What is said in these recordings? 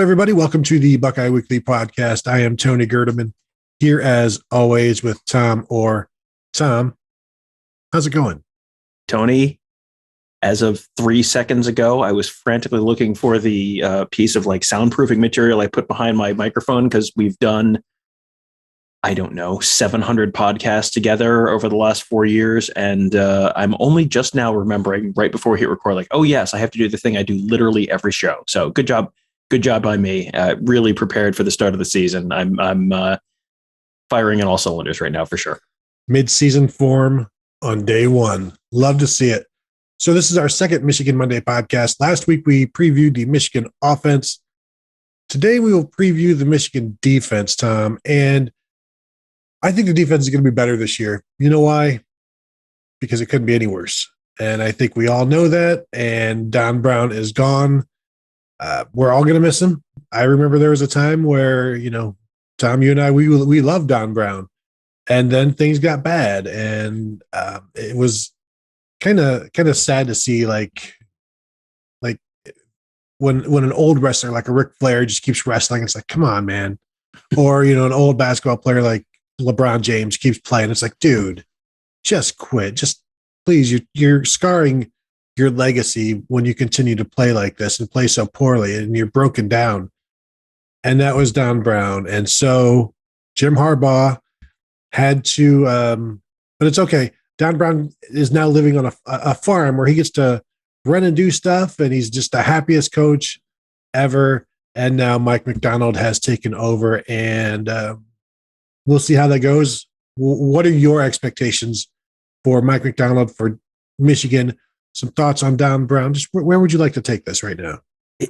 everybody. Welcome to the Buckeye Weekly Podcast. I am Tony Gerdeman, here as always with Tom Orr. Tom, how's it going? Tony, as of 3 seconds ago, I was frantically looking for the piece of soundproofing material I put behind my microphone because we've done, 700 podcasts together over the last 4 years. And I'm only just now remembering right before we hit record, oh yes, I have to do the thing I do literally every show. So good job by me. Really prepared for the start of the season. I'm firing on all cylinders right now for sure. Mid-season form on day one. Love to see it. So this is our second Michigan Monday podcast. Last week we previewed the Michigan offense. Today we will preview the Michigan defense, Tom. And I think the defense is going to be better this year. You know why? Because it couldn't be any worse. And I think we all know that. And Don Brown is gone. We're all going to miss him. I remember there was a time where, Tom, you and I, we loved Don Brown. And then things got bad. And it was kind of sad to see when an old wrestler like a Ric Flair just keeps wrestling. It's like, come on, man. Or, an old basketball player like LeBron James keeps playing. It's like, dude, just quit. Just please, you're scarring your legacy when you continue to play like this and play so poorly and you're broken down. And that was Don Brown. And so Jim Harbaugh had to, but it's okay. Don Brown is now living on a farm where he gets to run and do stuff. And he's just the happiest coach ever. And now Mike Macdonald has taken over and we'll see how that goes. What are your expectations for Mike Macdonald, for Michigan? Some thoughts on Don Brown. Just where would you like to take this right now?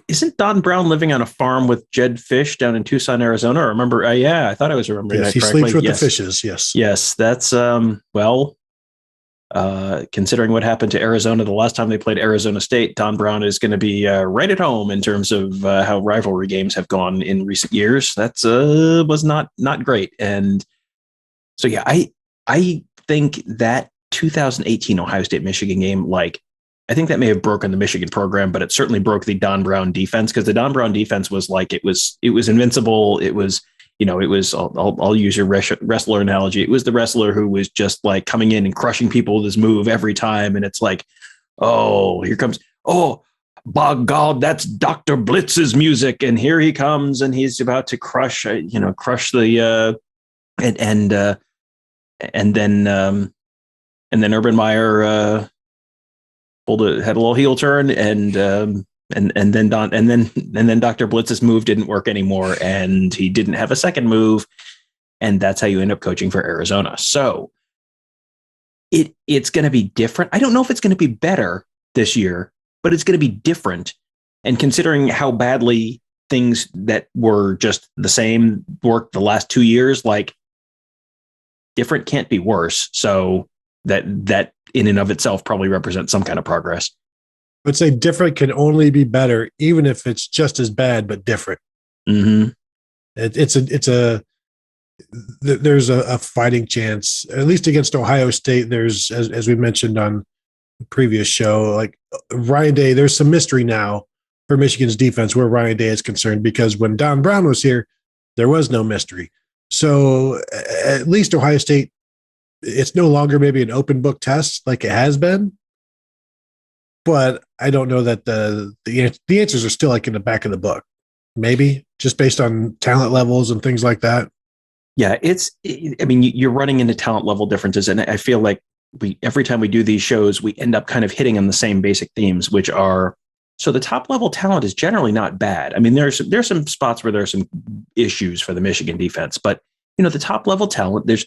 Isn't Don Brown living on a farm with Jed Fish down in Tucson, Arizona? I remember. I thought I was remembering that correctly. He sleeps with the fishes. Yes. Yes. That's, considering what happened to Arizona the last time they played Arizona State, Don Brown is going to be right at home in terms of how rivalry games have gone in recent years. That's was not great. And so, yeah, I think that 2018 Ohio State Michigan game, I think that may have broken the Michigan program, but it certainly broke the Don Brown defense, because the Don Brown defense was it was invincible. It was, I'll use your wrestler analogy. It was the wrestler who was just coming in and crushing people with his move every time. And it's oh, here comes, oh, by God, that's Dr. Blitz's music. And here he comes and he's about to crush the, and then Urban Meyer, had a little heel turn, and then Dr. Blitz's move didn't work anymore, and he didn't have a second move, and that's how you end up coaching for Arizona. So it's going to be different. I don't know if it's going to be better this year, but it's going to be different. And considering how badly things that were just the same worked the last 2 years, different can't be worse. So that in and of itself probably represents some kind of progress. I would say different can only be better, even if it's just as bad, but different. Mm-hmm. There's a fighting chance, at least against Ohio State. There's, as we mentioned on the previous show, Ryan Day, there's some mystery now for Michigan's defense where Ryan Day is concerned, because when Don Brown was here, there was no mystery. So at least Ohio State, it's no longer maybe an open book test like it has been, but I don't know that the answers are still in the back of the book, maybe just based on talent levels and things like that. Yeah, you're running into talent level differences. And I feel like every time we do these shows, we end up kind of hitting on the same basic themes, which are, so the top level talent is generally not bad. There's some spots where there are some issues for the Michigan defense, but the top level talent,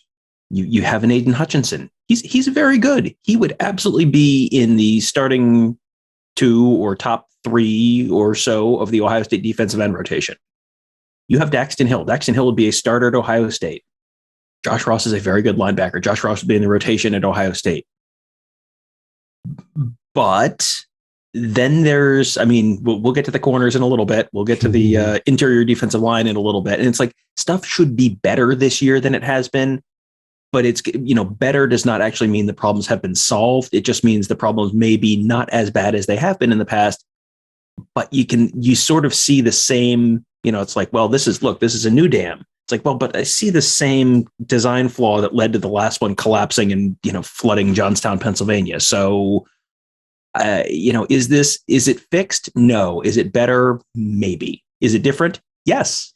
you have an Aiden Hutchinson. He's very good. He would absolutely be in the starting 2 or top 3 or so of the Ohio State defensive end rotation. You have Daxton Hill. Daxton Hill would be a starter at Ohio State. Josh Ross is a very good linebacker. Josh Ross would be in the rotation at Ohio State. But then there's, we'll get to the corners in a little bit. We'll get to the interior defensive line in a little bit. And it's stuff should be better this year than it has been. But it's, better does not actually mean the problems have been solved. It just means the problems may be not as bad as they have been in the past, but you sort of see the same it's like, well, this is a new dam. It's like, well, but I see the same design flaw that led to the last one collapsing and, flooding Johnstown, Pennsylvania. So, is it fixed? No. Is it better? Maybe. Is it different? Yes.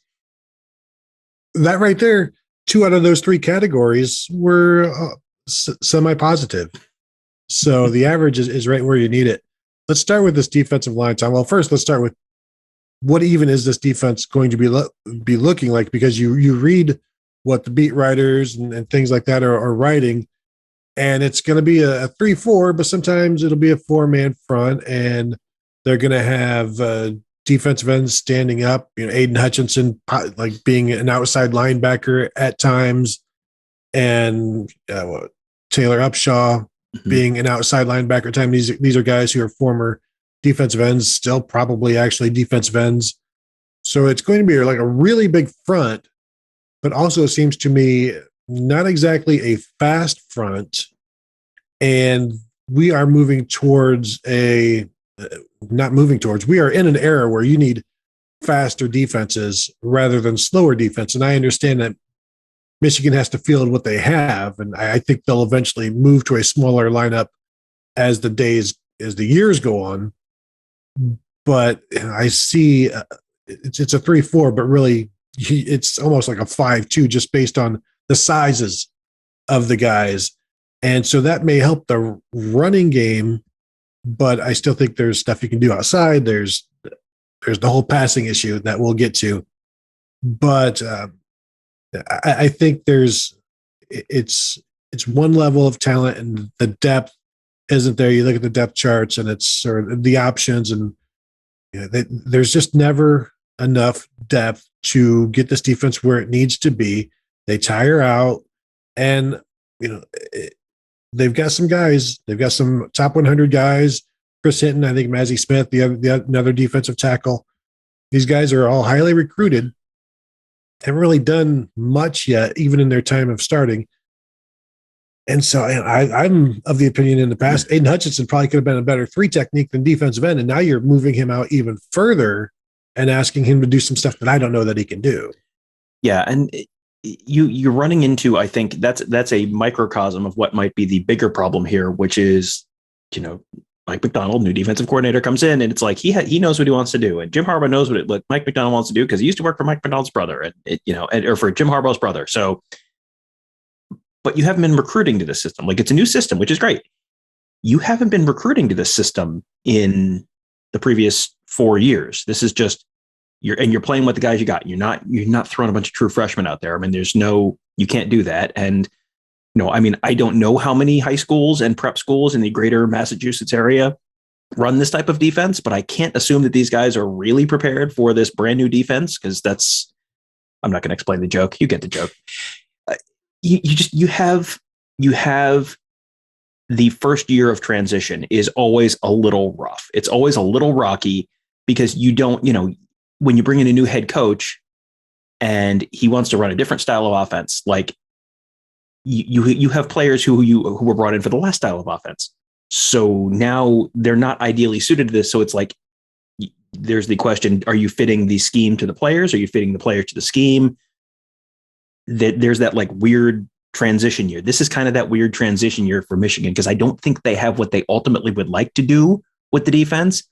That right there, 2 out of those 3 categories were semi-positive. So the average is right where you need it. Let's start with this defensive line, Tom. Well, first, let's start with what even is this defense going to be looking like? Because you read what the beat writers and things like that are writing, and it's going to be a 3-4, but sometimes it'll be a 4-man front, and they're going to have defensive ends standing up. Aiden Hutchinson like being an outside linebacker at times, and Taylor Upshaw being an outside linebacker at times. These are guys who are former defensive ends, still probably actually defensive ends. So it's going to be like a really big front, but also seems to me not exactly a fast front. And we are moving towards we are in an era where you need faster defenses rather than slower defense. And I understand that Michigan has to field what they have. And I think they'll eventually move to a smaller lineup as the years go on. But I see it's a 3-4, but really it's almost like a 5-2 just based on the sizes of the guys. And so that may help the running game, but I still think there's stuff you can do outside. There's the whole passing issue that we'll get to. But I think it's one level of talent, and the depth isn't there. You look at the depth charts and it's sort of the options, and there's just never enough depth to get this defense where it needs to be. They tire out, and they've got some guys. They've got some top 100 guys. Chris Hinton, I think Mazzie Smith, another defensive tackle. These guys are all highly recruited. Haven't really done much yet, even in their time of starting. And so I'm of the opinion in the past, Aiden Hutchinson probably could have been a better 3 technique than defensive end. And now you're moving him out even further and asking him to do some stuff that I don't know that he can do. Yeah. And you're running into, I think that's a microcosm of what might be the bigger problem here, which is, Mike Macdonald, new defensive coordinator, comes in, and it's like he knows what he wants to do, and Jim Harbaugh knows what Mike Macdonald wants to do because he used to work for Mike Macdonald's brother, or for Jim Harbaugh's brother. So, but you haven't been recruiting to this system. Like, it's a new system, which is great. You haven't been recruiting to this system in the previous 4 years. This is just you're playing with the guys you got. You're not throwing a bunch of true freshmen out there. I mean, you can't do that. And I don't know how many high schools and prep schools in the greater Massachusetts area run this type of defense, but I can't assume that these guys are really prepared for this brand new defense, because I'm not going to explain the joke. You get the joke. You have the first year of transition is always a little rough. It's always a little rocky because you don't, when you bring in a new head coach and he wants to run a different style of offense, like, you have players who were brought in for the last style of offense. So now they're not ideally suited to this. So it's like, there's the question, are you fitting the scheme to the players? Are you fitting the players to the scheme? There's that like weird transition year. This is kind of that weird transition year for Michigan, because I don't think they have what they ultimately would like to do with the defense.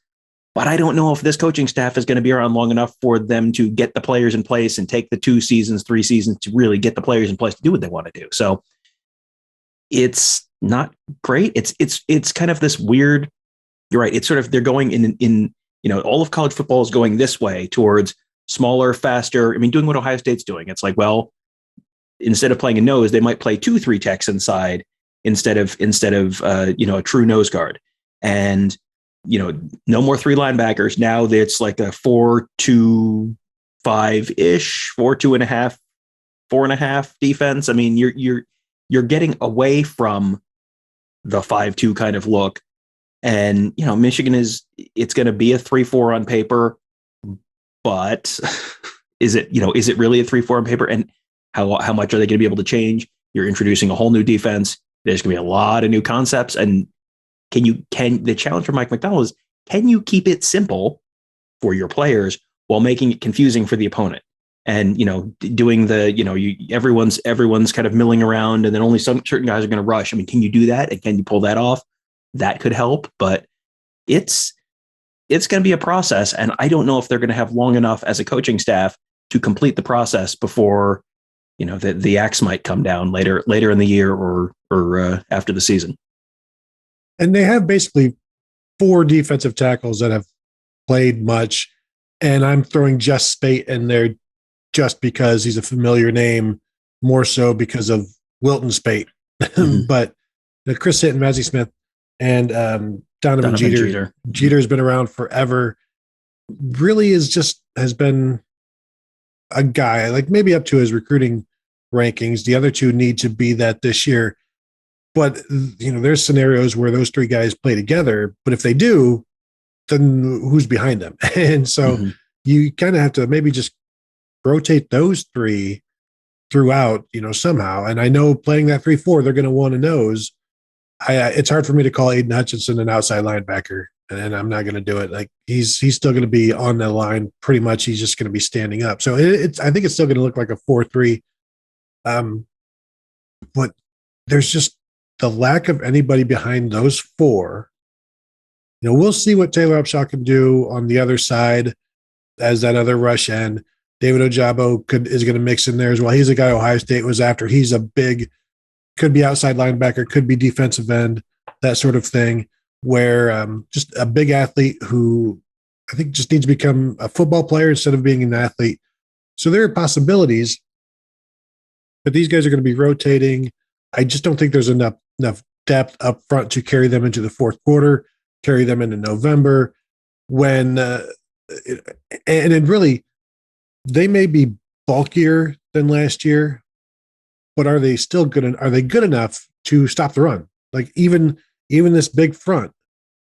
But I don't know if this coaching staff is going to be around long enough for them to get the players in place and take the 2 seasons, 3 seasons to really get the players in place to do what they want to do. So it's not great. It's kind of this weird, you're right. It's sort of, they're going in all of college football is going this way towards smaller, faster. I mean, doing what Ohio State's doing. It's like, well, instead of playing a nose, they might play 2-3 techs inside instead of a true nose guard. And no more 3 linebackers. Now it's like a 4-2-5-ish, 4-2.5, 4.5 defense. I mean, you're getting away from the 5-2 kind of look. And, Michigan it's going to be a 3-4 on paper, but is it really a 3-4 on paper? And how much are they going to be able to change? You're introducing a whole new defense. There's going to be a lot of new concepts. And the challenge for Mike Macdonald is, can you keep it simple for your players while making it confusing for the opponent. And, doing the, everyone's kind of milling around and then only some certain guys are going to rush. I mean, can you do that? And can you pull that off? That could help, but it's going to be a process. And I don't know if they're going to have long enough as a coaching staff to complete the process before, the axe might come down later in the year or after the season. And they have basically 4 defensive tackles that have played much. And I'm throwing Just Spate in there just because he's a familiar name, more so because of Wilton Spate. Mm-hmm. But Chris Hinton, Mazi Smith, and Donovan Jeter. Jeter's been around forever. Really has been a guy, like maybe up to his recruiting rankings. The other 2 need to be that this year. But, there's scenarios where those 3 guys play together. But if they do, then who's behind them? And so you kind of have to maybe just rotate those 3 throughout, somehow. And I know playing that 3-4, they're going to want to nose. It's hard for me to call Aiden Hutchinson an outside linebacker, and I'm not going to do it. Like he's still going to be on the line pretty much. He's just going to be standing up. So I think it's still going to look like a 4-3. But there's just the lack of anybody behind those 4. We'll see what Taylor Upshaw can do on the other side as that other rush end. David Ojabo is going to mix in there as well. He's a guy Ohio State was after. He's a big, could be outside linebacker, could be defensive end, that sort of thing, where just a big athlete who I think just needs to become a football player instead of being an athlete. So there are possibilities, but these guys are going to be rotating. I just don't think there's enough depth up front to carry them into the fourth quarter, carry them into November when, and it really, they may be bulkier than last year, but are they still good? Are they good enough to stop the run? Like even this big front,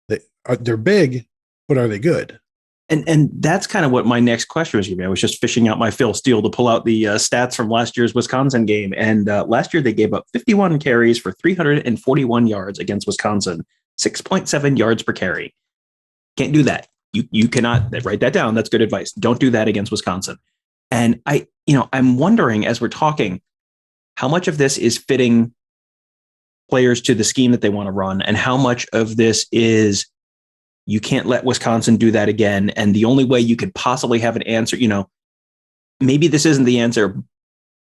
they're big, but are they good? And that's kind of what my next question was going to be. I was just fishing out my Phil Steele to pull out the stats from last year's Wisconsin game. And last year they gave up 51 carries for 341 yards against Wisconsin, 6.7 yards per carry. Can't do that. You cannot write that down. That's good advice. Don't do that against Wisconsin. And I'm wondering as we're talking, how much of this is fitting players to the scheme that they want to run, and how much of this is you can't let Wisconsin do that again. And the only way you could possibly have an answer, maybe this isn't the answer,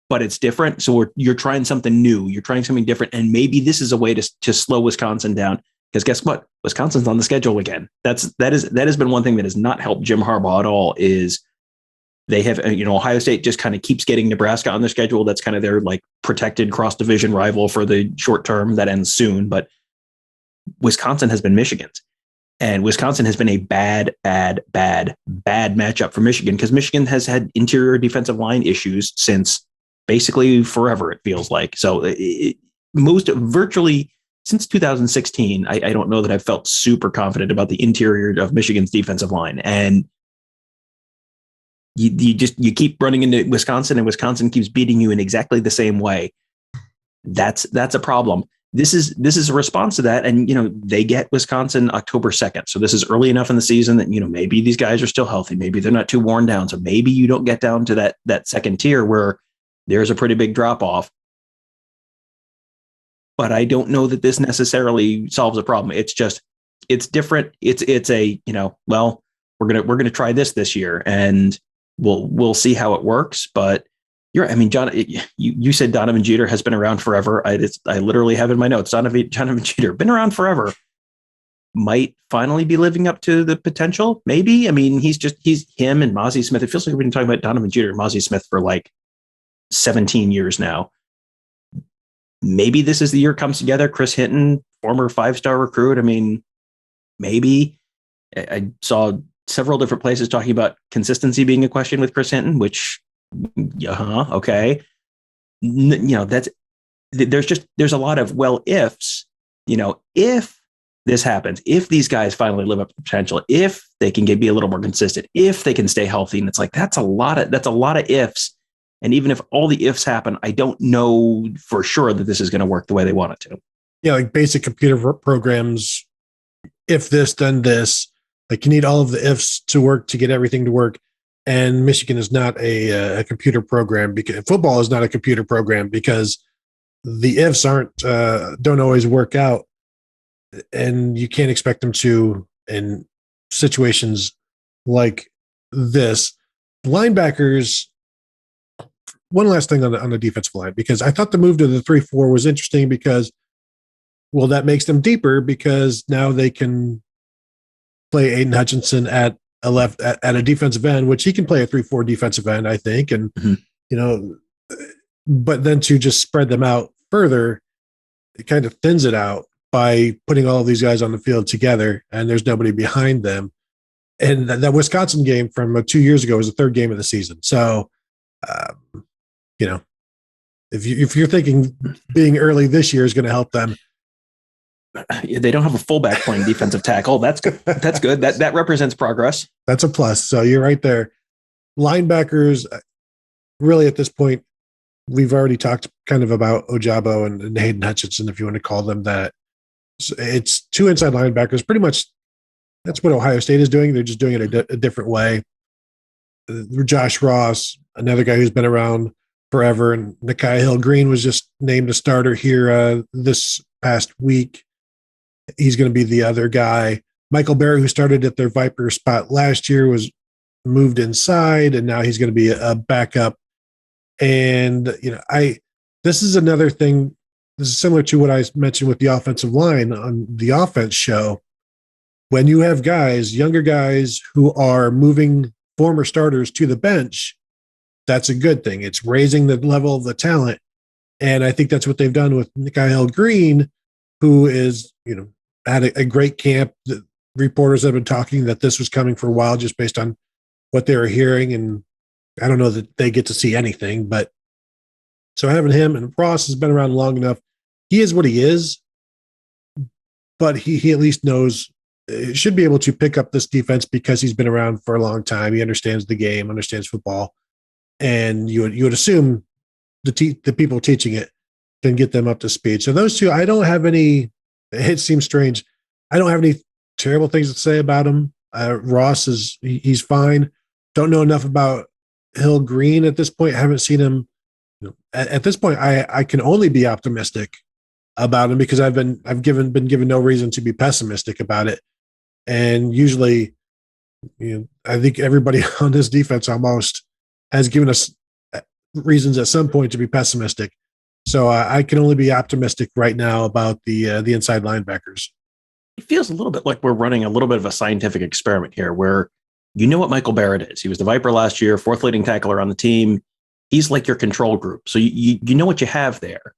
but it's different. So you're trying something new. You're trying something different. And maybe this is a way to slow Wisconsin down. Because guess what? Wisconsin's on the schedule again. That has been one thing that has not helped Jim Harbaugh at all. Is they have Ohio State just kind of keeps getting Nebraska on their schedule. That's kind of their like protected cross division rival for the short term that ends soon. But Wisconsin has been Michigan's, and Wisconsin has been a bad matchup for Michigan because Michigan has had interior defensive line issues since basically forever. It feels like virtually. Since 2016, I don't know that I've felt super confident about the interior of Michigan's defensive line. And you keep running into Wisconsin, and Wisconsin keeps beating you in exactly the same way. That's a problem. This is a response to that. And, they get Wisconsin October 2nd. So this is early enough in the season that, maybe these guys are still healthy. Maybe they're not too worn down. So maybe you don't get down to that second tier where there's a pretty big drop off. But I don't know that this necessarily solves a problem. It's different. It's a, well, we're going to try this year and we'll see how it works. But John, you said Donovan Jeter has been around forever. I literally have in my notes, Donovan Jeter been around forever, might finally be living up to the potential. Maybe. He's him and Mazi Smith. It feels like we've been talking about Donovan Jeter and Mazi Smith for like 17 years now. Maybe this is the year it comes together. Chris Hinton, former 5-star recruit. Maybe. I saw several different places talking about consistency being a question with Chris Hinton, which, okay. There's a lot of well ifs. If this happens, if these guys finally live up to potential, if they can be a little more consistent, if they can stay healthy, and it's like that's a lot of ifs. And even if all the ifs happen, I don't know for sure that this is going to work the way they want it to. Yeah, like basic computer programs, if this, then this. Like you need all of the ifs to work to get everything to work. And Michigan is not a computer program, because football is not a computer program, because the ifs don't always work out, and you can't expect them to in situations like this. Linebackers. One last thing on the defensive line, because I thought the move to the 3-4 was interesting, because, well, that makes them deeper, because now they can play Aiden Hutchinson at a defensive end, which he can play a 3-4 defensive end, I think. And, but then to just spread them out further, it kind of thins it out by putting all of these guys on the field together, and there's nobody behind them. And that Wisconsin game from 2 years ago was the third game of the season. So, if you're thinking being early this year is going to help them, they don't have a fullback playing defensive tackle. That's good. That's good. That represents progress. That's a plus. So you're right there. Linebackers, really at this point, we've already talked kind of about Ojabo and Hayden Hutchinson, if you want to call them that. So it's two inside linebackers. Pretty much that's what Ohio State is doing. They're just doing it a different way. Josh Ross, another guy who's been around forever, and Nikhai Hill-Green was just named a starter here this past week. He's going to be the other guy. Michael Barrett, who started at their Viper spot last year, was moved inside, and now he's going to be a backup. And, this is another thing. This is similar to what I mentioned with the offensive line on the offense show. When you have guys, younger guys, who are moving former starters to the bench, that's a good thing. It's raising the level of the talent. And I think that's what they've done with Nikhai Hill-Green, who is, had a great camp. The reporters have been talking that this was coming for a while, just based on what they were hearing. And I don't know that they get to see anything, but so having him, and Ross has been around long enough. He is what he is, but he at least knows, should be able to pick up this defense, because he's been around for a long time. He understands the game, understands football. And you would assume the people teaching it can get them up to speed. So those two, I don't have any, it seems strange, I don't have any terrible things to say about him. Ross he's fine. Don't know enough about Hill-Green at this point. I haven't seen him. At this point, I can only be optimistic about him, because I've been given no reason to be pessimistic about it. And usually, I think everybody on this defense almost has given us reasons at some point to be pessimistic. So I can only be optimistic right now about the inside linebackers. It feels a little bit like we're running a little bit of a scientific experiment here, where what Michael Barrett is. He was the Viper last year, fourth leading tackler on the team. He's like your control group. So you know what you have there.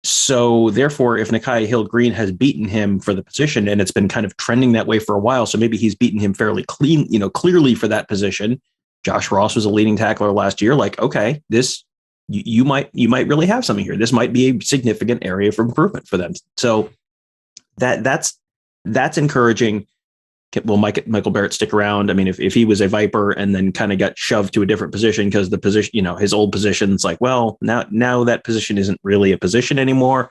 So therefore, if Nikhai Hill-Green has beaten him for the position, and it's been kind of trending that way for a while, so maybe he's beaten him fairly clearly for that position. Josh Ross was a leading tackler last year. Like, okay, this you might really have something here. This might be a significant area for improvement for them. So that's encouraging. Will Michael Barrett stick around? I mean, if he was a Viper and then kind of got shoved to a different position because the position, his old position's like, well, now that position isn't really a position anymore.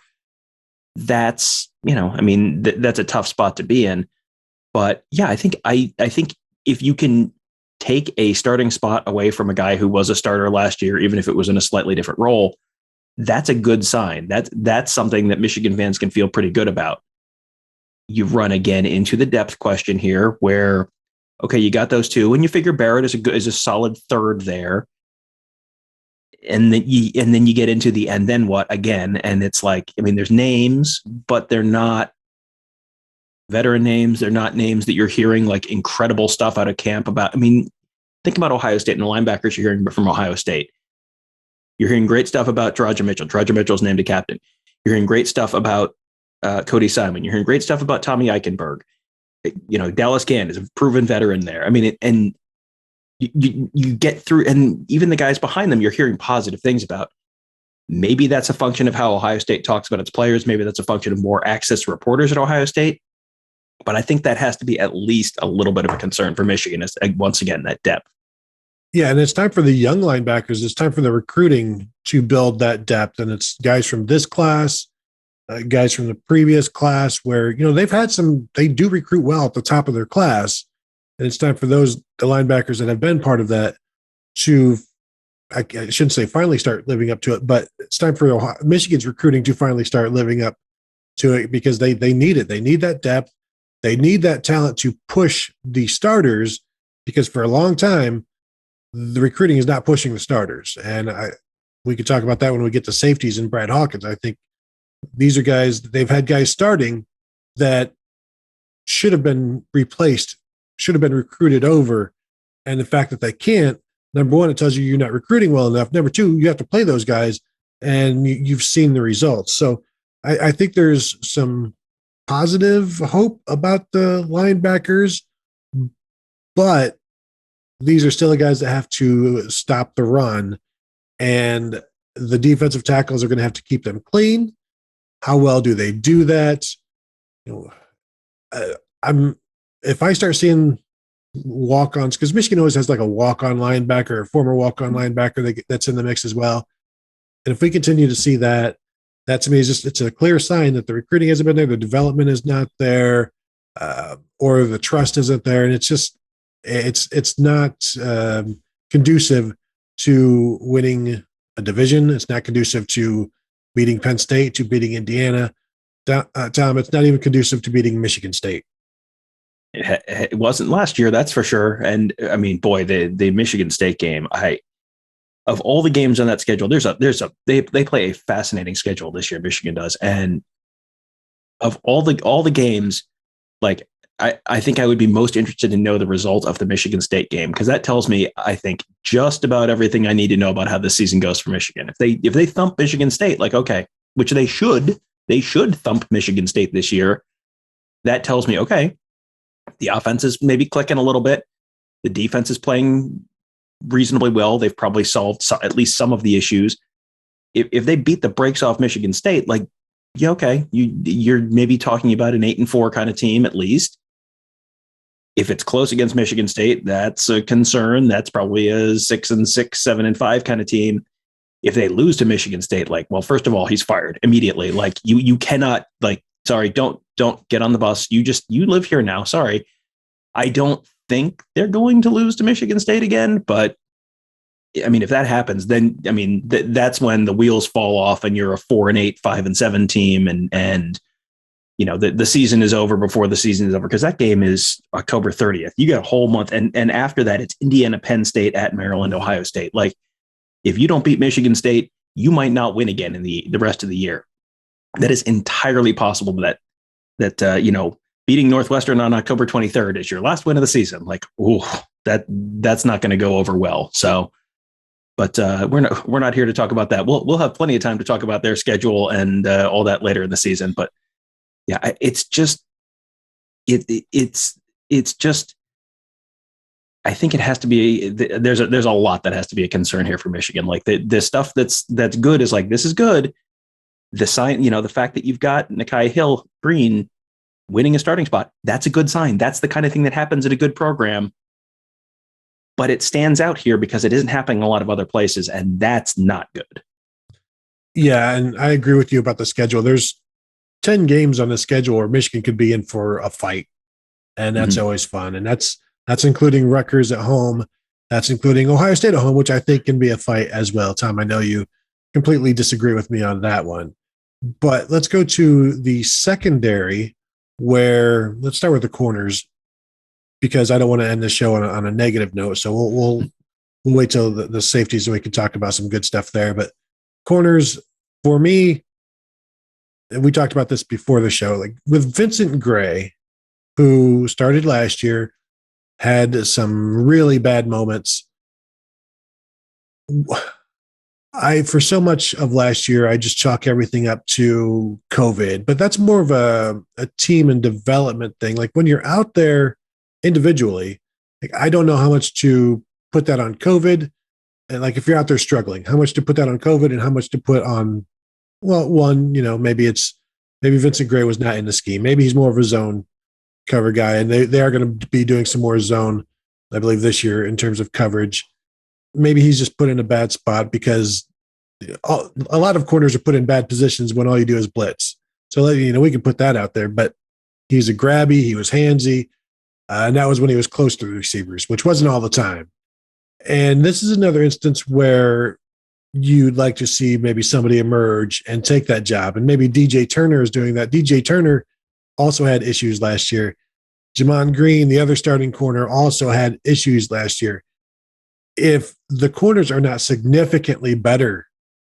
That's, that's a tough spot to be in. But yeah, I think if you can take a starting spot away from a guy who was a starter last year, even if it was in a slightly different role, that's a good sign. That's something that Michigan fans can feel pretty good about. You run again into the depth question here, where, okay, you got those two, and you figure Barrett is a solid third there, and then you get into the and then what again, and it's like, there's names, but they're not veteran names. They're not names that you're hearing like incredible stuff out of camp about. Think about Ohio State and the linebackers you're hearing from Ohio State. You're hearing great stuff about Roger Mitchell. Roger Mitchell's named a captain. You're hearing great stuff about Cody Simon. You're hearing great stuff about Tommy Eichenberg. Dallas Gann is a proven veteran there. And you get through, and even the guys behind them, you're hearing positive things about. Maybe that's a function of how Ohio State talks about its players. Maybe that's a function of more access to reporters at Ohio State. But I think that has to be at least a little bit of a concern for Michigan, is once again, that depth. Yeah, and it's time for the young linebackers. It's time for the recruiting to build that depth. And it's guys from this class, guys from the previous class, where, they've had they do recruit well at the top of their class. And it's time for the linebackers that have been part of that to, I shouldn't say finally start living up to it, but it's time for Michigan's recruiting to finally start living up to it, because they need it. They need that depth. They need that talent to push the starters, because for a long time, the recruiting is not pushing the starters. And we could talk about that when we get to safeties and Brad Hawkins. I think these are guys, they've had guys starting that should have been replaced, should have been recruited over. And the fact that they can't, number one, it tells you you're not recruiting well enough. Number two, you have to play those guys, and you've seen the results. So I think there's some positive hope about the linebackers, but these are still the guys that have to stop the run, and the defensive tackles are going to have to keep them clean. How well do they do that? If I start seeing walk-ons, because Michigan always has like a walk-on linebacker, a former walk-on linebacker that's in the mix as well. And if we continue to see that to me is it's a clear sign that the recruiting hasn't been there, the development is not there, or the trust isn't there, and it's not conducive to winning a division. It's not conducive to beating Penn State, to beating Indiana. Tom, it's not even conducive to beating Michigan State. It wasn't last year, that's for sure. And I mean, boy, the Michigan State game, of all the games on that schedule, they play a fascinating schedule this year. Michigan does, and of all the games, like I think I would be most interested to know the result of the Michigan State game, because that tells me, I think, just about everything I need to know about how this season goes for Michigan. If they thump Michigan State, like, okay, which they should thump Michigan State this year. That tells me, okay, the offense is maybe clicking a little bit. The defense is playing reasonably well. They've probably solved at least some of the issues. If they beat the brakes off Michigan State, like, yeah, okay, you're maybe talking about an 8-4 kind of team at least. If it's close against Michigan State, that's a concern. That's probably a 6-6, 7-5 kind of team. If they lose to Michigan State, like, well, first of all, he's fired immediately. Like, you cannot, like, sorry, don't get on the bus. You live here now. Sorry. I don't think they're going to lose to Michigan State again, but I mean, if that happens, then I mean, that's when the wheels fall off and you're a 4-8, 5-7 team, and you know the season is over before the season is over, because that game is October 30th. You got a whole month, and after that, it's Indiana, Penn State, at Maryland, Ohio State. Like, if you don't beat Michigan State, you might not win again in the rest of the year. That is entirely possible. That beating Northwestern on October 23rd is your last win of the season. Like, ooh, that's not going to go over well. So, but we're not here to talk about that. We'll have plenty of time to talk about their schedule and all that later in the season. But yeah, it's just I think it has to be. There's a lot that has to be a concern here for Michigan. Like the stuff that's good is like, this is good. The sign, the fact that you've got Nakai Hill Green winning a starting spot, that's a good sign. That's the kind of thing that happens at a good program. But it stands out here because it isn't happening in a lot of other places, and that's not good. Yeah, and I agree with you about the schedule. There's 10 games on the schedule where Michigan could be in for a fight, and that's always fun. And that's including Rutgers at home. That's including Ohio State at home, which I think can be a fight as well. Tom, I know you completely disagree with me on that one. But let's go to the secondary, where let's start with the corners, because I don't want to end the show on a negative note. So we'll wait till the safeties so we can talk about some good stuff there. But corners, for me, and we talked about this before the show, like with Vincent Gray, who started last year, had some really bad moments. For so much of last year, I just chalk everything up to COVID, but that's more of a team and development thing. Like when you're out there individually, like I don't know how much to put that on COVID. And like if you're out there struggling, how much to put that on COVID and how much to put on, well, one, maybe Vincent Gray was not in the scheme. Maybe he's more of a zone cover guy, and they are going to be doing some more zone, I believe, this year in terms of coverage. Maybe he's just put in a bad spot because a lot of corners are put in bad positions when all you do is blitz. So, we can put that out there, but he's a grabby. He was handsy. And that was when he was close to the receivers, which wasn't all the time. And this is another instance where you'd like to see maybe somebody emerge and take that job. And maybe DJ Turner is doing that. DJ Turner also had issues last year. Jamon Green, the other starting corner, also had issues last year. If the corners are not significantly better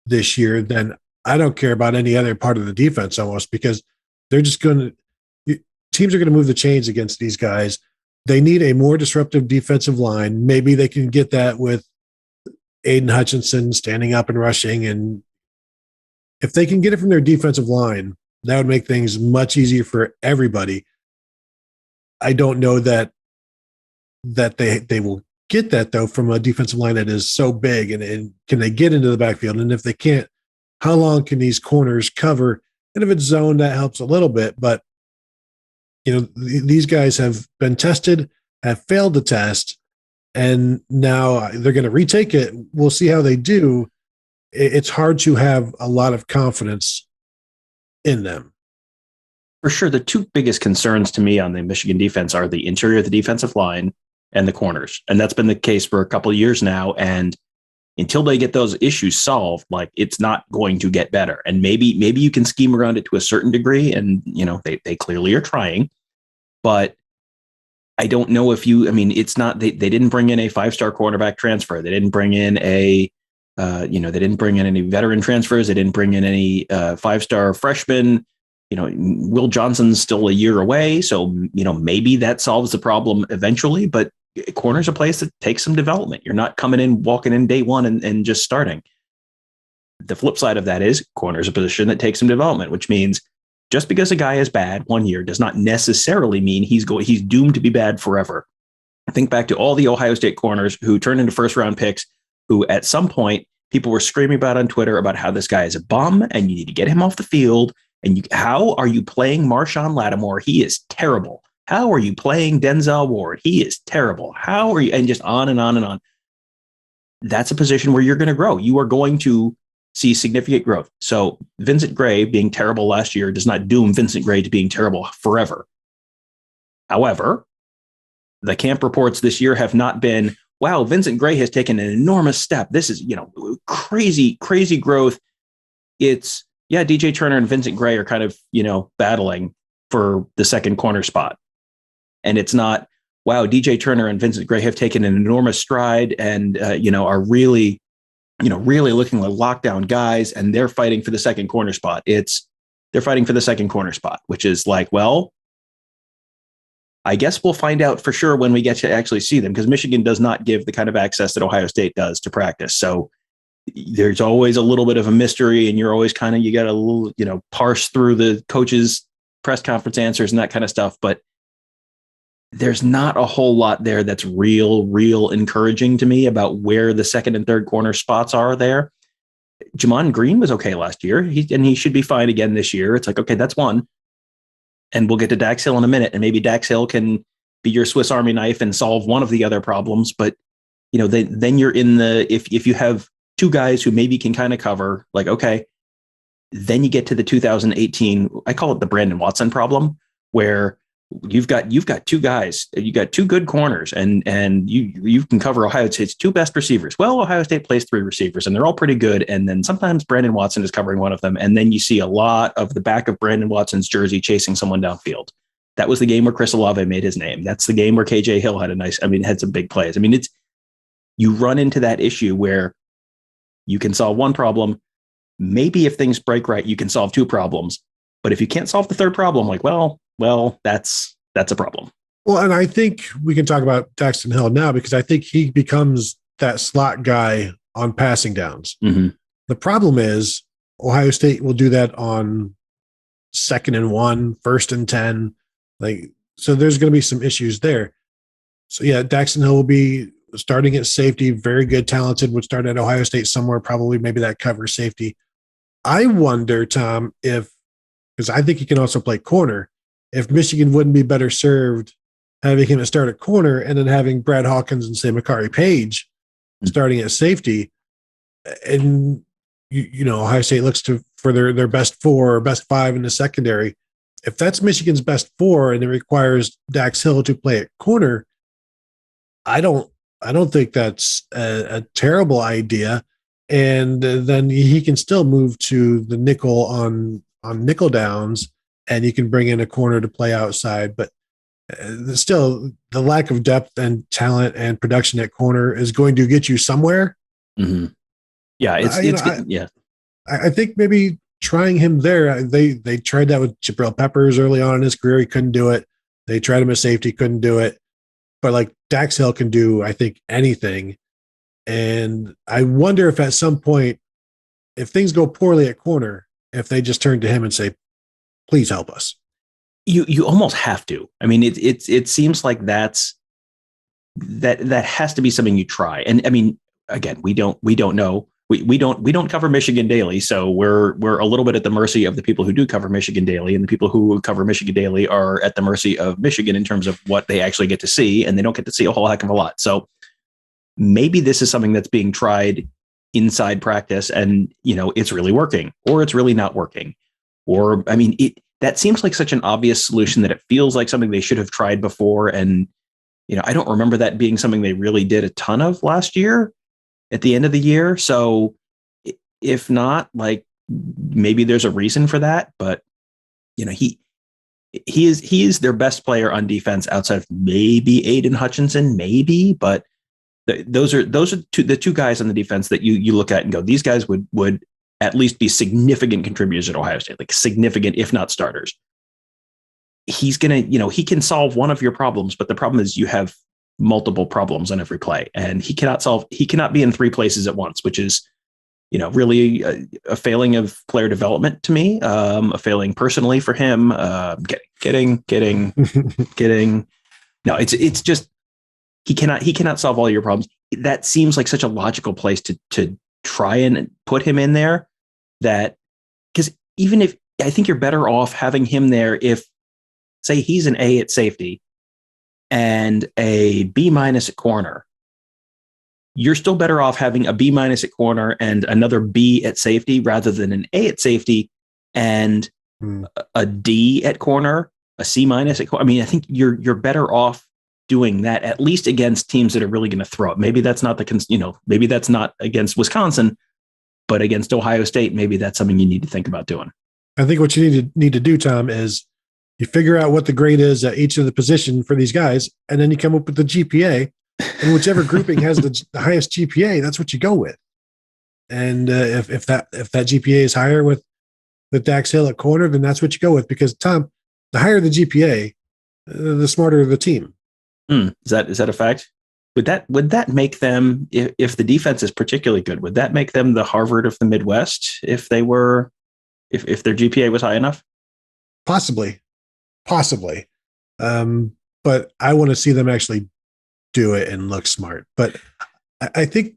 this year, then I don't care about any other part of the defense almost, because they're just going to, teams are going to move the chains against these guys. They need a more disruptive defensive line. Maybe they can get that with Aiden Hutchinson standing up and rushing. And if they can get it from their defensive line, that would make things much easier for everybody. I don't know that they will get that, though, from a defensive line that is so big. And can they get into the backfield? And if they can't, how long can these corners cover? And if it's zone, that helps a little bit. But, these guys have been tested, have failed the test, and now they're going to retake it. We'll see how they do. It's hard to have a lot of confidence in them. For sure, the two biggest concerns to me on the Michigan defense are the interior of the defensive line and the corners. And that's been the case for a couple of years now. And until they get those issues solved, it's not going to get better. And maybe you can scheme around it to a certain degree. And, they clearly are trying. But I don't know if it's not, they didn't bring in a 5-star quarterback transfer. They didn't bring in they didn't bring in any veteran transfers. They didn't bring in any 5-star freshmen. Will Johnson's still a year away. So, maybe that solves the problem eventually, but corner's a place that takes some development. You're not walking in day one and just starting. The flip side of that is corner's a position that takes some development, which means just because a guy is bad one year does not necessarily mean he's doomed to be bad forever. Think back to all the Ohio State corners who turned into first-round picks, who at some point people were screaming about on Twitter about how this guy is a bum and you need to get him off the field. And how are you playing Marshawn Lattimore? He is terrible. How are you playing Denzel Ward? He is terrible. How are you? And just on and on and on. That's a position where you're going to grow. You are going to see significant growth. So Vincent Gray being terrible last year does not doom Vincent Gray to being terrible forever. However, the camp reports this year have not been, wow, Vincent Gray has taken an enormous step. This is, crazy, crazy growth. It's, yeah, DJ Turner and Vincent Gray are kind of, battling for the second corner spot. And it's not, wow, DJ Turner and Vincent Gray have taken an enormous stride and, are really, really looking like lockdown guys, and they're fighting for the second corner spot. They're fighting for the second corner spot, which is like, well, I guess we'll find out for sure when we get to actually see them, because Michigan does not give the kind of access that Ohio State does to practice. So there's always a little bit of a mystery, and you're always you got a little, parse through the coaches' press conference answers and that kind of stuff. But there's not a whole lot there that's real encouraging to me about where the second and third corner spots are there. Jamon Green was okay last year. He should be fine again this year. It's like, okay, that's one. And we'll get to Dax Hill in a minute, and maybe Dax Hill can be your Swiss Army knife and solve one of the other problems. But, then you're in if you have two guys who maybe can kind of cover, okay, then you get to the 2018, I call it the Brandon Watson problem, where you've got two guys, you got two good corners, and you can cover Ohio State's two best receivers. Well, Ohio State plays three receivers, and they're all pretty good. And then sometimes Brandon Watson is covering one of them, and then you see a lot of the back of Brandon Watson's jersey chasing someone downfield. That was the game where Chris Olave made his name. That's the game where KJ Hill had some big plays. You run into that issue where you can solve one problem. Maybe if things break right, you can solve two problems. But if you can't solve the third problem, that's a problem. Well, and I think we can talk about Daxton Hill now, because I think he becomes that slot guy on passing downs. Mm-hmm. The problem is Ohio State will do that on 2nd and 1, 1st and 10. So there's going to be some issues there. So yeah, Daxton Hill will be starting at safety, very good, talented, would start at Ohio State somewhere, probably maybe that covers safety. I wonder, Tom, because I think he can also play corner, if Michigan wouldn't be better served having him start at corner and then having Brad Hawkins and say Makari Page starting at safety. And, Ohio State looks for their best 4 or best 5 in the secondary. if that's Michigan's best four and it requires Dax Hill to play at corner, I don't think that's a terrible idea. And then he can still move to the nickel on nickel downs, and you can bring in a corner to play outside. But still, the lack of depth and talent and production at corner is going to get you somewhere. Mm-hmm. Yeah, I think maybe trying him there. They tried that with Jabril Peppers early on in his career. He couldn't do it. They tried him at safety, couldn't do it. But like Dax Hill can do, I think, anything. And I wonder if at some point, if things go poorly at corner, if they just turn to him and say, please help us. You almost have to. I mean, it seems like that has to be something you try. And I mean, again, we don't know. We don't cover Michigan daily, so we're a little bit at the mercy of the people who do cover Michigan daily, and the people who cover Michigan daily are at the mercy of Michigan in terms of what they actually get to see, and they don't get to see a whole heck of a lot. So maybe this is something that's being tried inside practice, and it's really working, or it's really not working, or I mean, that seems like such an obvious solution that it feels like something they should have tried before, and I don't remember that being something they really did a ton of last year at the end of the year. So if not, like, maybe there's a reason for that, but he is their best player on defense outside of maybe Aiden Hutchinson, maybe, but those are the two guys on the defense that you look at and go, these guys would at least be significant contributors at Ohio State, like significant, if not starters. He's going to, he can solve one of your problems, but the problem is you have multiple problems on every play, and he cannot be in three places at once, which is, really a failing of player development to me, a failing personally for him. Getting. No, it's just, he cannot solve all your problems. That seems like such a logical place to try and put him in there, that, because even if, I think you're better off having him there if, say, he's an A at safety and a B- at corner. You're still better off having a B- at corner and another B at safety rather than an A at safety and a D at corner, a C- at corner. I mean, I think you're better off doing that, at least against teams that are really going to throw it. Maybe that's not maybe that's not against Wisconsin, but against Ohio State, maybe that's something you need to think about doing. I think what you need to do, Tom, is you figure out what the grade is at each of the position for these guys, and then you come up with the GPA, and whichever grouping has the highest GPA, that's what you go with. And if that GPA is higher with Dax Hill at corner, then that's what you go with, because, Tom, the higher the GPA, the smarter the team. Is that a fact? Would that make them, if the defense is particularly good, would that make them the Harvard of the Midwest if their GPA was high enough? Possibly. But I want to see them actually do it and look smart. But I think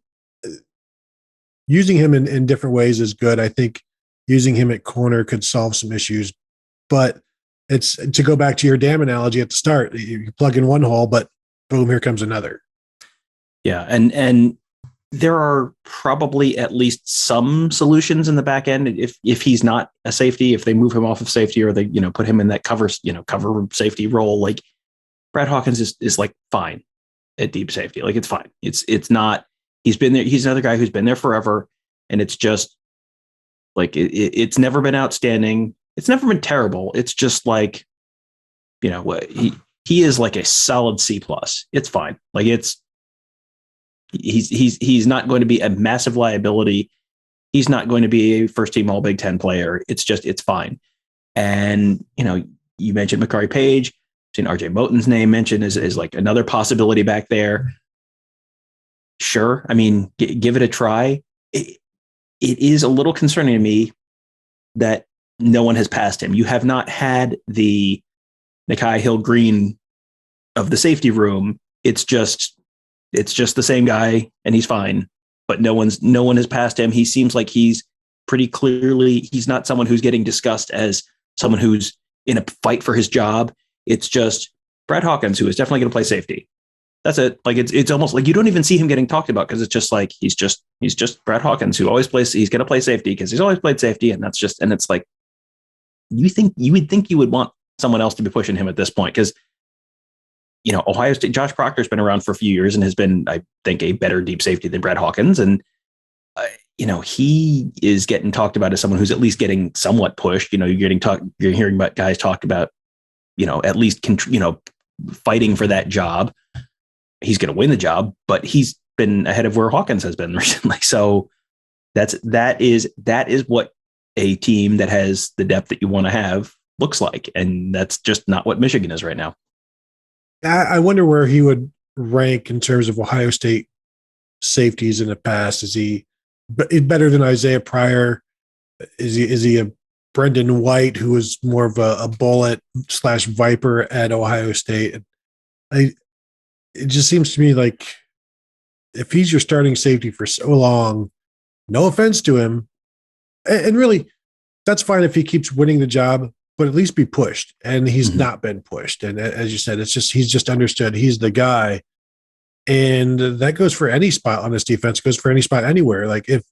using him in different ways is good. I think using him at corner could solve some issues, but it's, to go back to your dam analogy at the start, you plug in one hole, but boom, here comes another. Yeah. And there are probably at least some solutions in the back end. If he's not a safety, if they move him off of safety, or they, put him in that cover safety role, like Brad Hawkins is like fine at deep safety. Like, it's fine. It's not, he's been there. He's another guy who's been there forever. And it's just like, it's never been outstanding. It's never been terrible. It's just like, he is like a solid C+. It's fine. Like, he's not going to be a massive liability. He's not going to be a first team All Big Ten player. It's fine. And, you mentioned Makari Page, seen RJ Moten's name mentioned is like another possibility back there. Sure. I mean, give it a try. It is a little concerning to me that no one has passed him. You have not had the Nikai Hill Green of the safety room. It's just the same guy, and he's fine, but no one has passed him. He seems like he's pretty clearly, he's not someone who's getting discussed as someone who's in a fight for his job. It's just Brad Hawkins, who is definitely going to play safety. That's it. Like, it's almost like you don't even see him getting talked about, because it's just like, he's just Brad Hawkins, who always plays, he's going to play safety because he's always played safety. And it's like, you would think you would want someone else to be pushing him at this point, because Ohio State, Josh Proctor's been around for a few years and has been, I think, a better deep safety than Brad Hawkins. And, he is getting talked about as someone who's at least getting somewhat pushed. You're hearing about guys talk about, at least, fighting for that job. He's going to win the job, but he's been ahead of where Hawkins has been recently. So that is what a team that has the depth that you want to have looks like. And that's just not what Michigan is right now. I wonder where he would rank in terms of Ohio State safeties in the past. Is he better than Isaiah Pryor? Is he a Brendan White, who was more of a bullet / Viper at Ohio State? It just seems to me like if he's your starting safety for so long, no offense to him, and really, that's fine if he keeps winning the job, but at least be pushed. And he's not been pushed. And as you said, he's just understood he's the guy. And that goes for any spot on this defense, goes for any spot anywhere. Like, if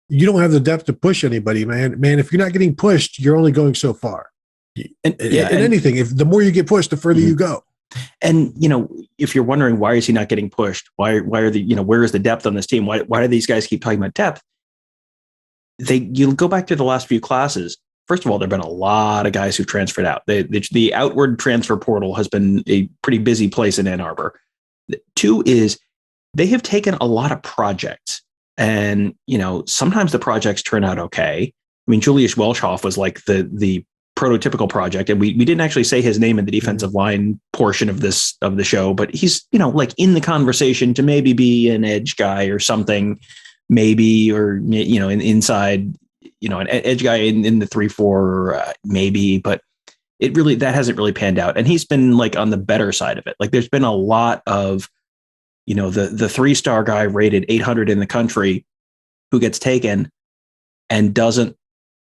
you don't have the depth to push anybody, man, if you're not getting pushed, you're only going so far. And anything, if the more you get pushed, the further you go. And, if you're wondering, why is he not getting pushed? Why are the, where is the depth on this team? Why do these guys keep talking about depth? You go back to the last few classes. First of all, there've been a lot of guys who transferred out. The outward transfer portal has been a pretty busy place in Ann Arbor. Two is they have taken a lot of projects, and, sometimes the projects turn out okay. I mean, Julius Welchhoff was like the prototypical project, and we didn't actually say his name in the defensive line portion of the show, but he's, like in the conversation to maybe be an edge guy or something, maybe, or, inside, an edge guy in the 3-4, maybe, but that hasn't really panned out. And he's been like on the better side of it. Like, there's been a lot of, the 3-star guy rated 800 in the country who gets taken and doesn't,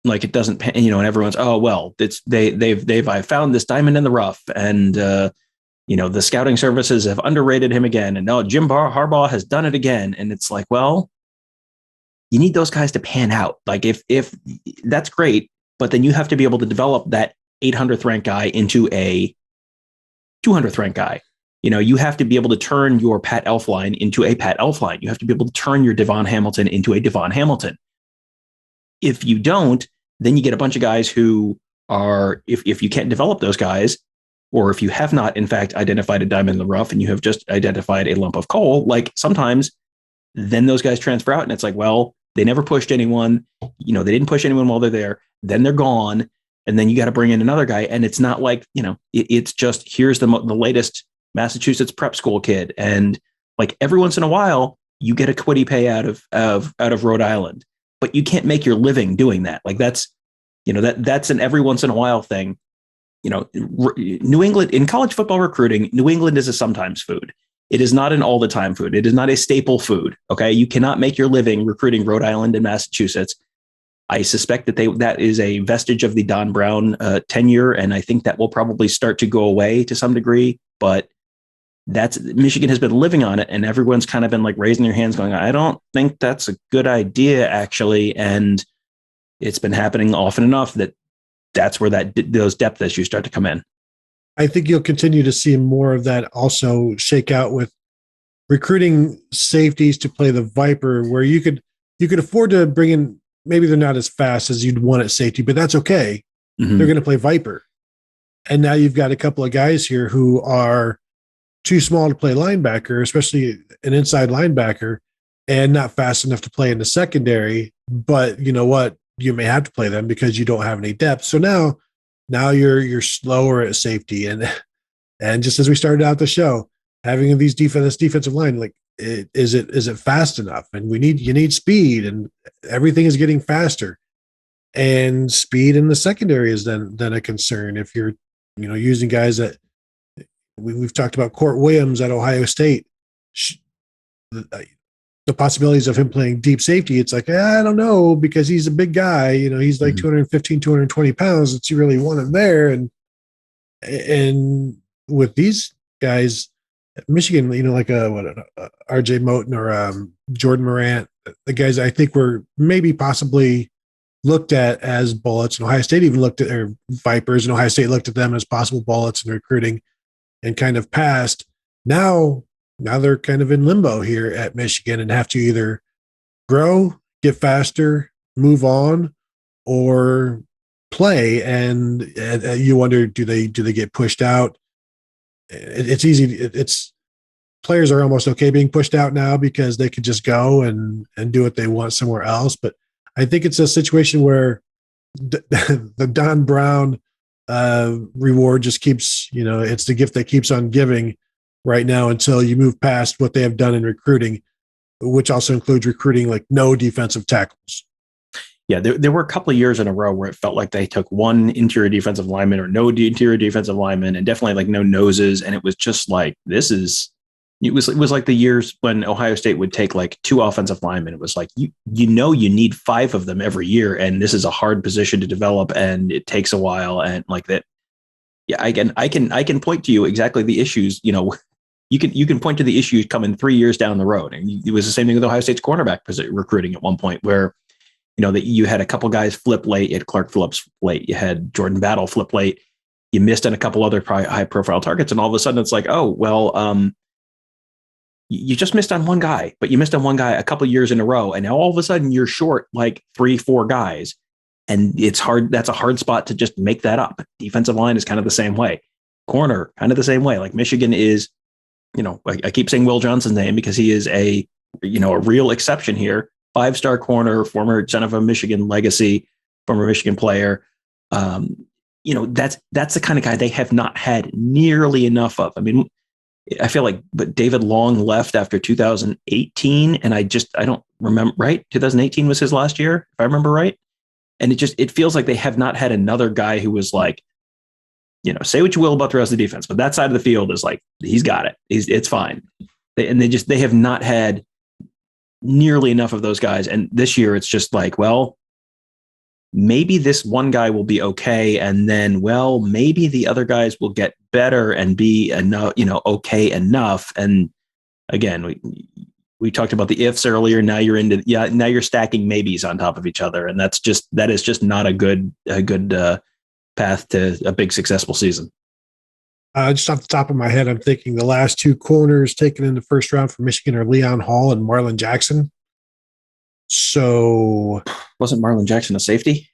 and everyone's, oh, well, I found this diamond in the rough, and, the scouting services have underrated him again. And no, Jim Harbaugh has done it again. And it's like, well, you need those guys to pan out. Like, if that's great, but then you have to be able to develop that 800th ranked guy into a 200th ranked guy. You have to be able to turn your Pat Elflein into a Pat Elflein. You have to be able to turn your Devon Hamilton into a Devon Hamilton. If you don't, then you get a bunch of guys who are, if you can't develop those guys, or if you have not, in fact, identified a diamond in the rough and you have just identified a lump of coal, like, sometimes then those guys transfer out, and it's like, well, they never pushed anyone. They didn't push anyone while they're there. Then they're gone. And then you got to bring in another guy. And it's not like, it's just, here's the latest Massachusetts prep school kid. And like, every once in a while, you get a quiddy pay out of Rhode Island, but you can't make your living doing that. Like, that's an every once in a while thing. New England, in college football recruiting, New England is a sometimes food. It is not an all the time food. It is not a staple food. Okay. You cannot make your living recruiting Rhode Island and Massachusetts. I suspect that is a vestige of the Don Brown tenure. And I think that will probably start to go away to some degree, but Michigan has been living on it, and everyone's kind of been like raising their hands going, I don't think that's a good idea, actually. And it's been happening often enough that's where those depth issues start to come in. I think you'll continue to see more of that also shake out with recruiting safeties to play the Viper, where you could afford to bring in, maybe they're not as fast as you'd want at safety, but that's okay. Mm-hmm. They're going to play Viper. And now you've got a couple of guys here who are too small to play linebacker, especially an inside linebacker, and not fast enough to play in the secondary. But you know what? You may have to play them because you don't have any depth. So now you're slower at safety. And just as we started out the show, having these defensive line, like, is it fast enough? And you need speed, and everything is getting faster. And speed in the secondary is then a concern if you're using guys that we've talked about. Court Williams at Ohio State, the possibilities of him playing deep safety, it's like, I don't know, because he's a big guy. He's like 215, 220 pounds. It's you really want him there. And with these guys, Michigan, like RJ Moten or Jordan Morant, the guys I think were maybe possibly looked at as bullets, and Ohio State even looked at their Vipers, and Ohio State looked at them as possible bullets in recruiting and kind of passed. Now they're kind of in limbo here at Michigan and have to either grow, get faster, move on, or play. And you wonder, do they get pushed out? It's easy. It's players are almost okay being pushed out now because they could just go and do what they want somewhere else. But I think it's a situation where the Don Brown reward just keeps, it's the gift that keeps on giving right now until you move past what they have done in recruiting, which also includes recruiting like no defensive tackles. Yeah, there were a couple of years in a row where it felt like they took one interior defensive lineman or no interior defensive lineman and definitely like no noses. And it was just like, it was like the years when Ohio State would take like 2 offensive linemen. It was like, you need 5 of them every year. And this is a hard position to develop and it takes a while. And like that. Yeah, I can point to you exactly the issues, you can point to the issues coming 3 years down the road. And it was the same thing with Ohio State's cornerback recruiting at one point where, that you had a couple guys flip late. You had Clark Phillips late. You had Jordan Battle flip late. You missed on a couple other high profile targets. And all of a sudden it's like, oh, well, you just missed on one guy, but you missed on one guy a couple of years in a row. And now all of a sudden you're short like 3-4 guys. And it's hard. That's a hard spot to just make that up. Defensive line is kind of the same way. Corner, kind of the same way. Like Michigan is, I keep saying Will Johnson's name because he is a real exception here. 5-star corner, former son of a Michigan legacy, former Michigan player. That's the kind of guy they have not had nearly enough of. I mean, I feel like, but David Long left after 2018, and I don't remember, right? 2018 was his last year, if I remember right. And it feels like they have not had another guy who was like, say what you will about the rest of the defense, but that side of the field is like, he's got it. It's fine. They have not had nearly enough of those guys. And this year it's just like, well, maybe this one guy will be okay. And then, well, maybe the other guys will get better and be enough, okay enough. And again, we talked about the ifs earlier. Now you're stacking maybes on top of each other. And that is just not a good path to a big successful season. Just off the top of my head, I'm thinking the last 2 corners taken in the first round for Michigan are Leon Hall and Marlon Jackson. So wasn't Marlon Jackson a safety?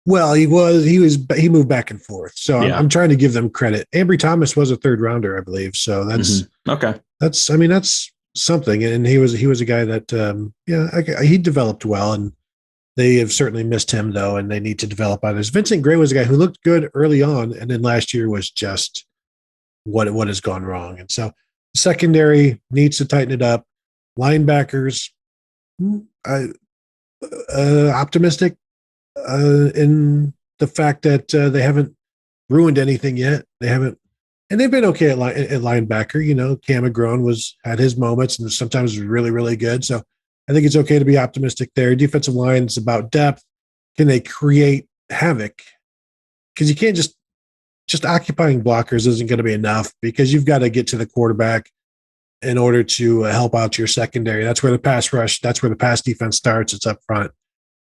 Well, he moved back and forth. So yeah. I'm trying to give them credit. Ambry Thomas was a 3rd rounder, I believe. So that's okay. That's something. And he was a guy that, he developed well, and they have certainly missed him though. And they need to develop others. Vincent Gray was a guy who looked good early on. And then last year was just what has gone wrong. And so secondary needs to tighten it up. Linebackers, optimistic in the fact that they haven't ruined anything yet. And they've been okay at linebacker. Cam McGrone had his moments and sometimes was really, really good. So I think it's okay to be optimistic there. Defensive line is about depth. Can they create havoc? Because you can't just occupying blockers isn't going to be enough, because you've got to get to the quarterback in order to help out your secondary. That's where the pass rush, that's where the pass defense starts. It's up front.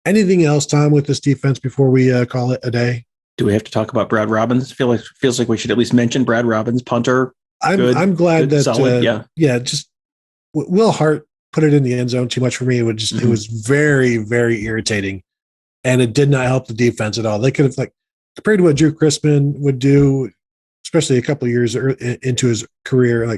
Anything else, Tom, with this defense before we call it a day? Do we have to talk about Brad Robbins? Feels like we should at least mention Brad Robbins, punter. I'm glad that solid, just Will Hart put it in the end zone too much for me. It was very, very irritating, and it did not help the defense at all. They could have, compared to what Drew Chrisman would do, especially a couple of years into his career,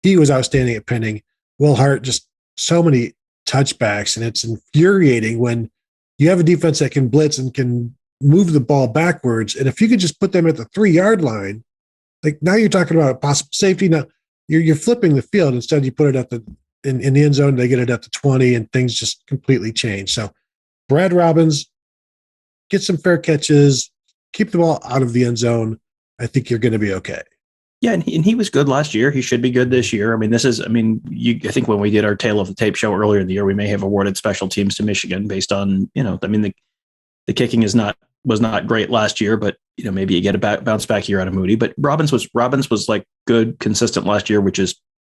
he was outstanding at pinning. Will Hart, just so many touchbacks, and it's infuriating when you have a defense that can blitz and can move the ball backwards. And if you could just put them at the 3-yard line, now you're talking about a possible safety. Now you're flipping the field. Instead, you put it in the end zone. They get it at the 20, and things just completely change. So Brad Robbins, get some fair catches, keep the ball out of the end zone. I think you're going to be okay. Yeah, and he was good last year. He should be good this year. I mean, I think when we did our Tale of the Tape show earlier in the year, we may have awarded special teams to Michigan based on, the kicking was not great last year, but maybe you get a bounce back year out of Moody. But Robbins was like good, consistent last year,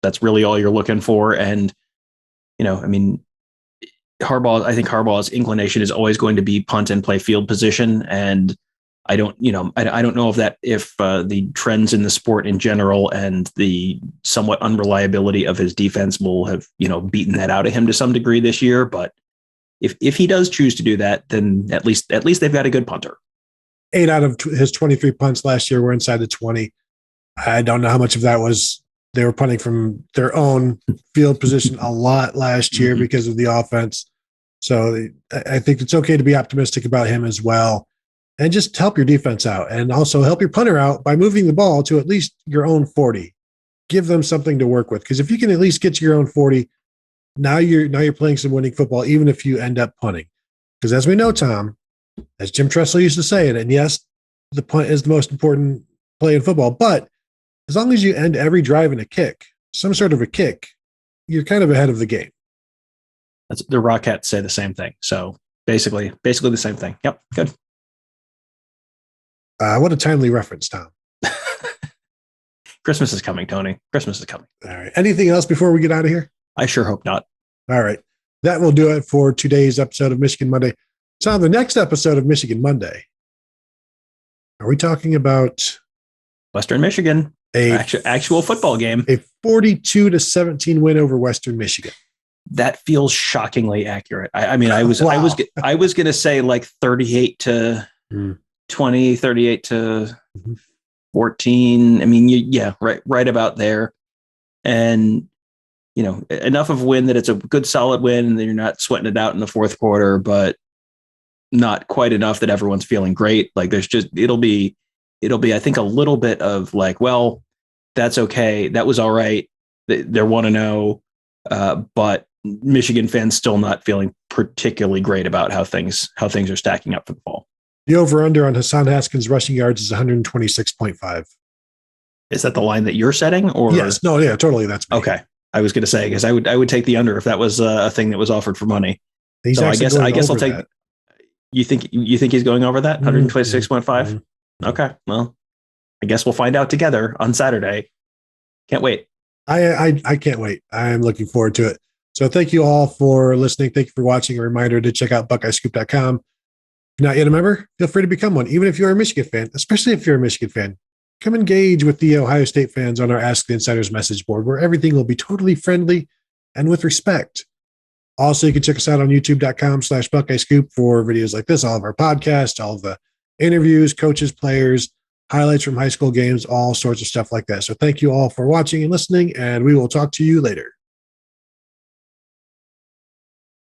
that's really all you're looking for. And I think Harbaugh's inclination is always going to be punt and play field position. And I don't know if the trends in the sport in general and the somewhat unreliability of his defense will have, beaten that out of him to some degree this year. But if he does choose to do that, then at least they've got a good punter. 8 out of his 23 punts last year were inside the 20. I don't know how much of that was they were punting from their own field position a lot last year because of the offense. So I think it's okay to be optimistic about him as well. And just help your defense out and also help your punter out by moving the ball to at least your own 40. Give them something to work with. Because if you can at least get to your own 40, now you're playing some winning football, even if you end up punting. Because as we know, Tom, as Jim Tressel used to say it, and yes, the punt is the most important play in football, but as long as you end every drive in a kick, some sort of a kick, you're kind of ahead of the game. The Rockettes say the same thing. So basically the same thing. Yep, good. What a timely reference, Tom. Christmas is coming, Tony. Christmas is coming. All right. Anything else before we get out of here? I sure hope not. All right. That will do it for today's episode of Michigan Monday. So on the next episode of Michigan Monday, are we talking about Western Michigan? Actual football game. A 42-17 win over Western Michigan. That feels shockingly accurate. I mean, I was going to say like 38 to 20, 38 to 14. I mean, right about there. And, enough of a win that it's a good solid win and then you're not sweating it out in the fourth quarter, but not quite enough that everyone's feeling great. Like it'll be, I think, a little bit of like, well, that's okay. That was all right. They're 1-0, but Michigan fans still not feeling particularly great about how things are stacking up for the fall. The over-under on Hassan Haskins rushing yards is 126.5. Is that the line that you're setting? Or yes, no, yeah, totally. That's me. Okay. I was going to say, because I would take the under if that was a thing that was offered for money. He's so I guess I'll take. That. You think he's going over that 126.5? Okay, well, I guess we'll find out together on Saturday. Can't wait. I can't wait. I am looking forward to it. So thank you all for listening. Thank you for watching. A reminder to check out BuckeyeScoop.com. If you're not yet a member, feel free to become one, even if you're a Michigan fan, especially if you're a Michigan fan. Come engage with the Ohio State fans on our Ask the Insiders message board, where everything will be totally friendly and with respect. Also, you can check us out on youtube.com/BuckeyeScoop for videos like this, all of our podcasts, all of the interviews, coaches, players, highlights from high school games, all sorts of stuff like that. So thank you all for watching and listening, and we will talk to you later.